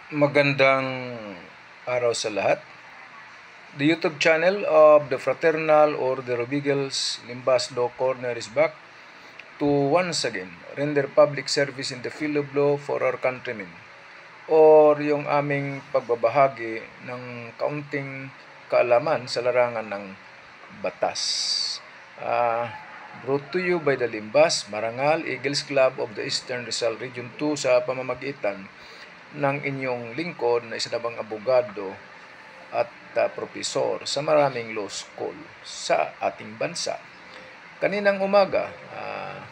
Magandang araw sa lahat. The YouTube channel of the Fraternal Order of Eagles Limbas Law Corner is back to once again render public service in the field of law for our countrymen, or yung aming pagbabahagi ng kaunting kaalaman sa larangan ng batas. Brought to you by the Limbas Marangal Eagles Club of the Eastern Rizal Region 2 sa pamamagitan ng inyong lingkod na isa na bang abogado at profesor sa maraming law school sa ating bansa. Kaninang umaga,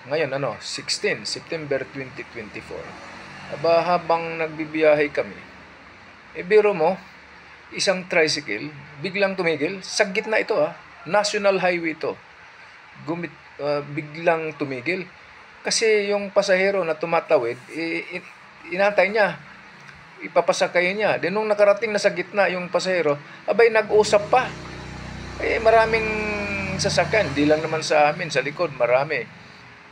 ngayon 16 September 2024, habang nagbibiyahe kami, biro mo, isang tricycle biglang tumigil. Sa gitna ito, national highway ito. Biglang tumigil kasi yung pasahero na tumatawid, inantay niya, ipapasakay niya. Then nung nakarating na sa gitna yung pasahero, nag-usap pa. Maraming sasakyan, di lang naman sa amin, sa likod marami.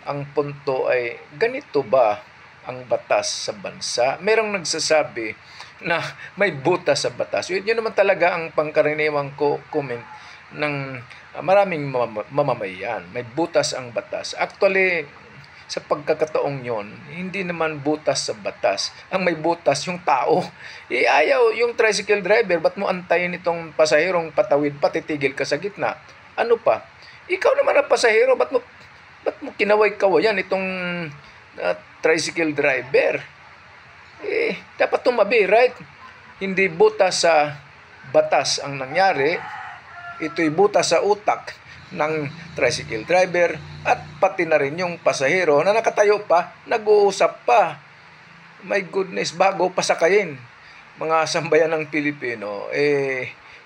Ang punto ay, ganito ba ang batas sa bansa? Merong nagsasabi na may butas sa batas. Yun naman talaga ang pangkaraniwang comment ng maraming mamamayan. May butas ang batas. Actually, sa pagkakataong yon, hindi naman butas sa batas. Ang may butas yung tao. Ayaw yung tricycle driver, ba't mo antayin itong pasaherong patawid pa, titigil ka sa gitna? Ano pa? Ikaw naman ang pasahero, ba't mo kinaway-kawayan itong tricycle driver? Dapat tumabi, right? Hindi butas sa batas ang nangyari. Ito'y butas sa utak ng tricycle driver at pati na rin yung pasahero na nakatayo pa, nag-uusap pa. My goodness, bago pasakayin. Mga sambayan ng Pilipino,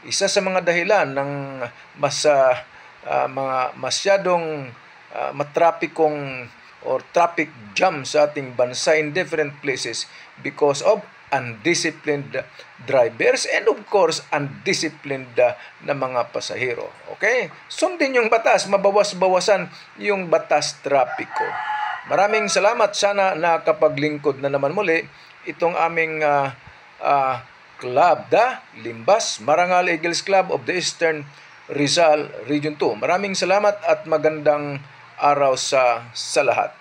isa sa mga dahilan ng mga masyadong matrapikong or traffic jam sa ating bansa in different places because of undisciplined drivers and of course undisciplined na mga pasahero. Okay? Sundin yung batas, mabawas-bawasan yung batas trapiko. Maraming salamat. Sana nakapaglingkod na naman muli itong aming club, the Limbas Marangal Eagles Club of the Eastern Rizal Region 2. Maraming salamat at magandang araw sa lahat.